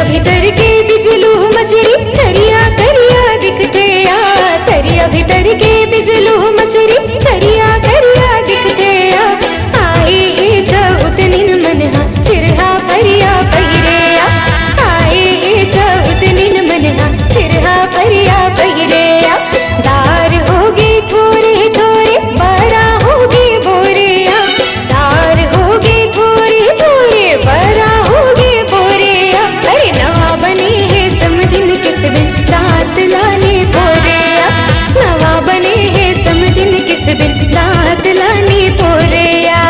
भीतर के बिजलू मछरी करिया करिया दिखते आ, तरिया भीतर के बिजलू मछरी करिया करिया दिखते आ। आए ए चौतनिन मनहा चिरहा परिया पहिरे आ, आए ए चौतनिन मनहा चिरहा परिया पहिरे आ। दार होगे थोड़े थोड़े बड़ा होगे बोरे आ, दार होगे थोड़े थोड़े बड़ा होगे बोरे आ। अरे नवा बने है समदिन किस दिन दांत लाने पोरे आ, नवा बने है समदिन किस दिन दांत लाने पोरे आ।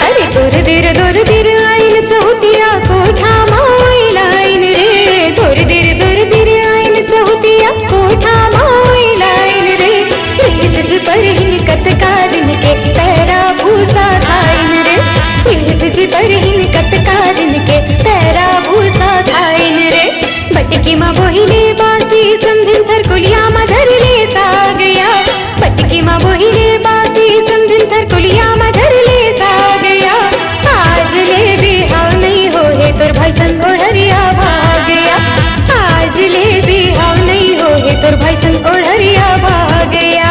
अरे दूर देर आइन चौथिया कोठा माई लाइन रे, दूर देर आइन चौथिया कोठा माई लाइन रे। सज पर हिनकत का दिन के पैरा भूसा खाइन रे, सज पर हिनकत का दिन के पैरा भूसा खाइन रे। बटकी माँ बोहिले बासी संधिन थर कुलिया मा धर ले सा गया, बटकी माँ बोहिले बासी संधिन थर कुलिया मा धर ले सा गया। आज ले बिहाव नहीं हो है तोर भाई संग ओढ़रिया भाग गया, आज ले बिहाव नहीं हो है तोर भाई संग ओढ़रिया भाग गया।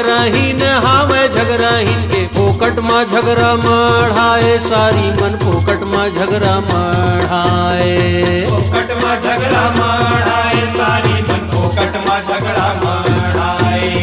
झगराहीन हावे झगराहीन के फोकट में झगरा मढ़ाए सारी मन फोकट में झगरा मढ़ाए फोकट में झगड़ा मढ़ाए सारी मन फोकट में झगड़ा मढ़ाए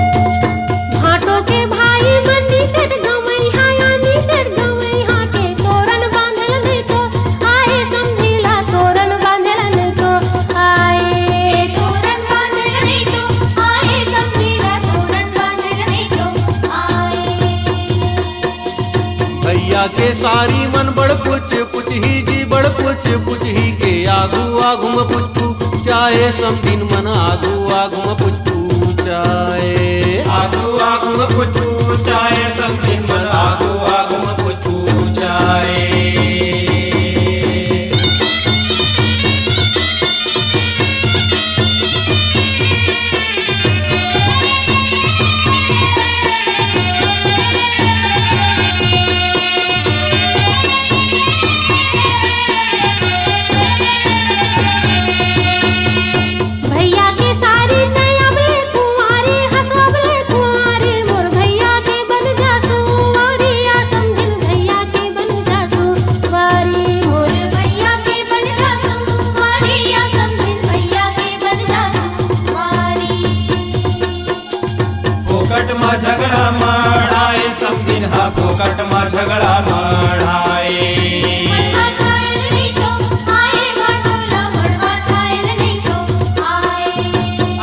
भाटों के भाई बंदी कर गवई हायानी कर गवई हाटे तोरण बांधल नहीं तो आए समझीला तोरण बांधल नहीं तो आए तोरण बांधल नहीं तो आए समझीला तोरण बांधल नहीं तो आए भैया के सारी मन बड़ पुछ ही जी बड़ पुछ ही के आगू आगू में पुछ चाहे समझीन मन आगू आगू में पुछ चाहे आगू आगू में पुछू चाहे समझिन मन आगू आगू में पुछू चाहे भैया के सारी नया में कुंवारी हंसोबले कुंवारी मोर भैया के बन जासू वारिया समझिन भैया के बन जासू वारी मोर भैया के बन जासू वारिया समझिन भैया के बन जासू वारी फोकट में झगड़ा मढ़ाए समझिन हा फोकट में झगड़ा मढ़ाए मड़वा छायल नहीं तो आए घाटोला मड़वा छायल नहीं तो आए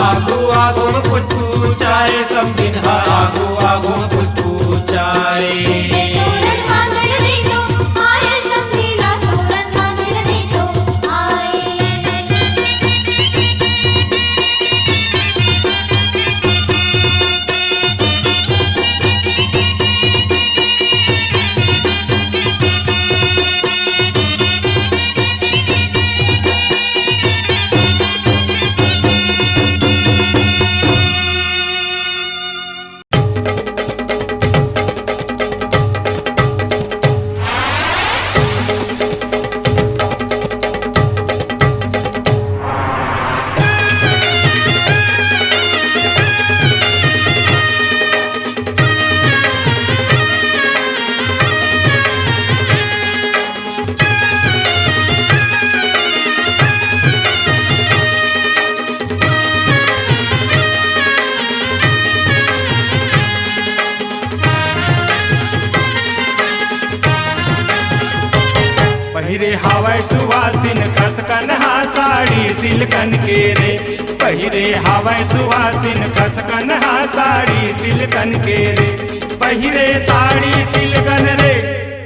आगू आगू में पुछू चाहे समझिन हा आगू आगू में पुछू चाहे तोरण बांधल नहीं तो आए समझीला तोरण बांधल नहीं तो आए पहिरे हवाय सुवासिन खसकन हा साड़ी सिल्कन के रे पहिरे हवाय सुवासिन खसकन हा साड़ी सिल्कन के रे पहिरे साड़ी सिल्कन रे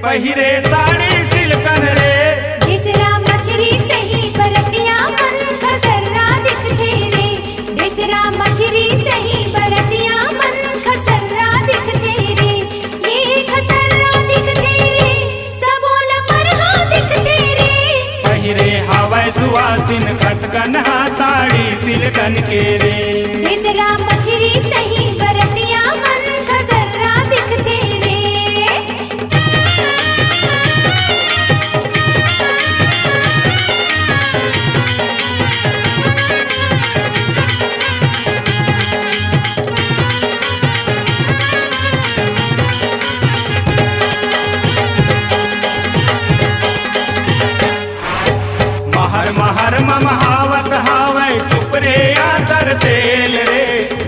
पहिरे साड़ी सिल्कन रे बिसरा मछरी सही बरतिया मन खसरा दिखते रे बिसरा मछरी सही बरतिया मन खसरा दिखते रे ये खसरा दिखते रे सबोल परहा दिखते रे पहिरे हवाय सुवासिन खसकन हा साड़ी सिल्कन के रे बिसरा मछरी सही बरतिया मन खसरा दिखते रे महर महर ममहावत हावै चुप रे आतर तेल रे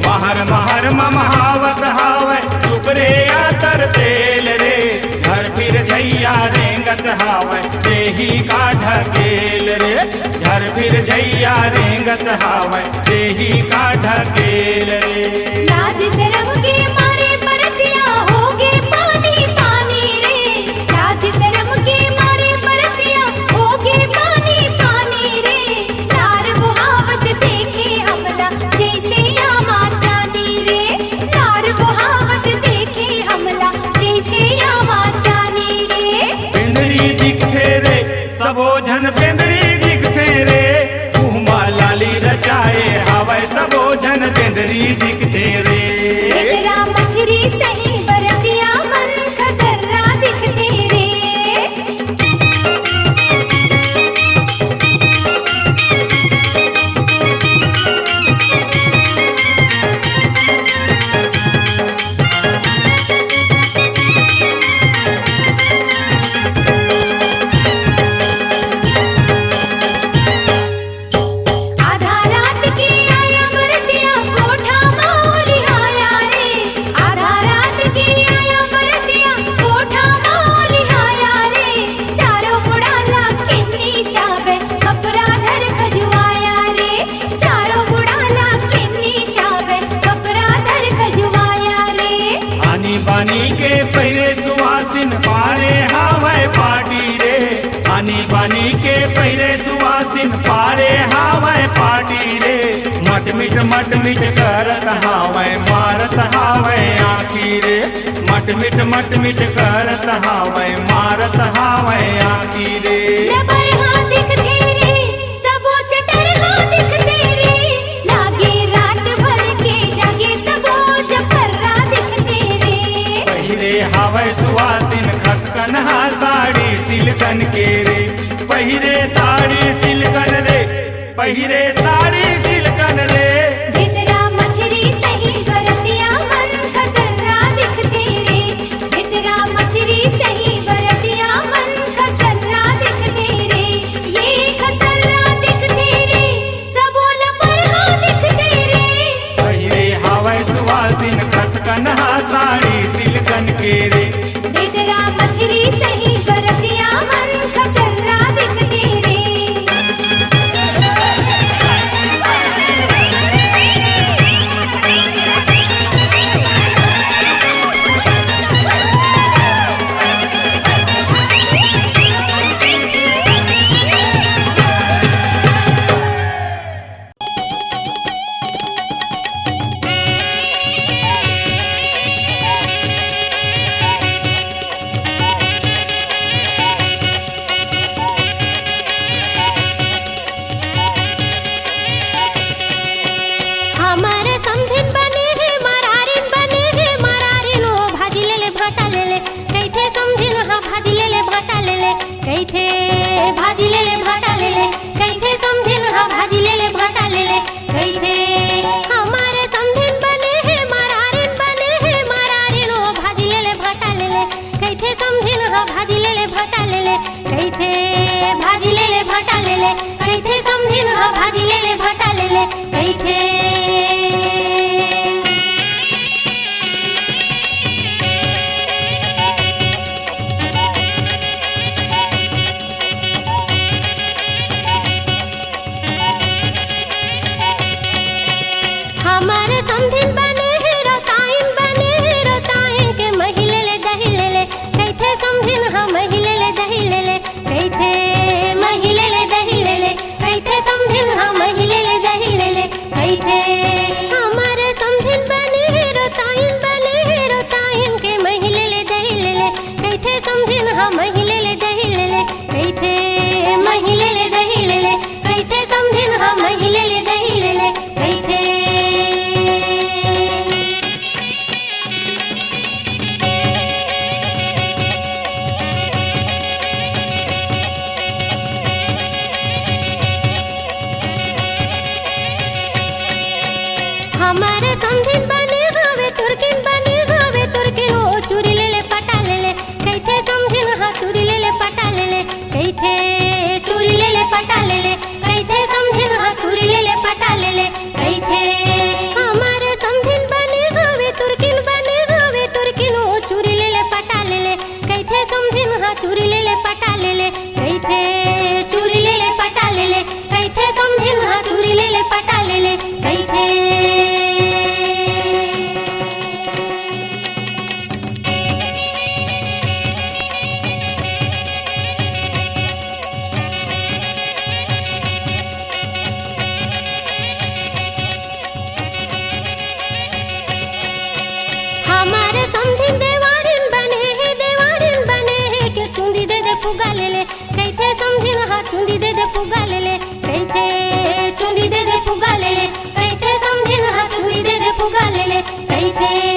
महर महर ममहावत हावै चुप रे आतर तेल रे घर फिर झैया रेंगत हावै देही का ढकेल रे घर फिर झैया रेंगत हावै देही का ढकेल रे लाज शर्म के मारे परतिया होगे पानी पानी रे लाज शर्म के मारे परतिया होगे पानी पानी रे लार बुहावत देखे हमला जैसे आमा चांदी रे लार बुहावत देखे हमला जैसे आमा चांदी रे पेंदरी दिखते रे सबो झन पेंदरी दिखते रे मुँह लाली रचा मछरी दिखते रे। तेरा मछरी सही बरतिया मन खसर्रा दिखते रे। आधा रात के आया बरतिया कोठा मौली आया रे। आधा रात के आया बरतिया कोठा मौली आया रे। चारों बुढ़ाला किन्नी चावे कपड़ा धर खजुआया रे। चारों बुढ़ाला किन्नी चावे कपड़ा धर खजुआया रे। आनी बानी के पहिरे सुवासिन पारे हावै पाटी रे। आनी बानी के पहिरे सुवासिन पारे हावै पाटी रे। मट मिट करत हावै मारत हावै आखी रे। मट मिट करत हावै मारत हावै आखी रे। लबर हाँ दिखते रे सबो चटर हाँ दिखते रे। लागे रात भर के जागे सबो जफर्रा दिखते रे। पहिरे हावै सुवासिन खसकन हा साड़ी सिल्कन के रे। पहिरे साड़ी सिल्कन रे। पहिरे साड़ी सिल्कन रे। ढिसरा मछरी सही बरतिया मन खसर्रा दिखते रे। ढिसरा मछरी सही बरतिया मन खसर्रा दिखते रे। ये खसर्रा दिखते रे सबो लपर हाँ दिखते रे। पहिरे हावै सुवासिन खसकन हा साड़ी सिल्कन के रे। ढिसरा मछरी सही बरतिया मन खसर्रा दिखते रे। हमारे समझिन बने हैं मरारिन बने हैं मरारिन। ओ भाजी ले ले भाटा ले ले कैथे समझिन हाँ भाजी ले ले भाटा ले ले कैथे भाजी ले ले भाटा ले ले कैथे समझिन हाँ भाजी ले ले भाटा ले ले कैथे। हमारे समझिन बने हैं मरारिन बने हैं मरारिन। ओ भाजी ले ले भाटा ले ले कैथे समझिन हाँ भाजी ले ले भाटा ले ले कैथे भाजी ले ले भाटा ले ले कैथे समझिन हाँ भाजी ले ले भाटा ले ले कैथे। हमारे समझिन बने हैं रोताइन के महिले ले दही ले ले कैथे समझिन हाँ महिले ले दही ले ले कैथे महिले ले दही ले ले कैथे समझिन हाँ महिले ले दही ले ले कैथे। हमारे समझिन बने हैं रोताइन के महिले ले दही ले ले कैथे समझिन हाँ महिले ले दही ले ले कैथे महिले ले दही ले ले कैथे समझिन हाँ महिले ले दही ले ले कैथे। हमारे समझिन बने हावे तुर्किन ओ चूरी ले ले पटा ले ले कैथे समझिन हाँ चूरी ले ले पटा ले ले कैथे चूरी ले ले पटा ले ले कैथे समझिन हाँ चूरी ले ले पटा ले ले कैथे। हमारे समझिन बने हावे तुर्किन ओ चूरी ले ले पटा ले ले कैथे समझिन हाँ चूरी ले ले पटा ले ले कैथे चूरी ले ले पटा ले ले कैथे समझिन हाँ चूरी ले ले पटा ले ले कैथे। पुगा ले ले कैथे समझिन हाँ चुंदी दे दे पुगा ले ले कैथे चुंदी दे दे पुगा ले ले कैथे समझिन हाँ चुंदी दे दे दिखते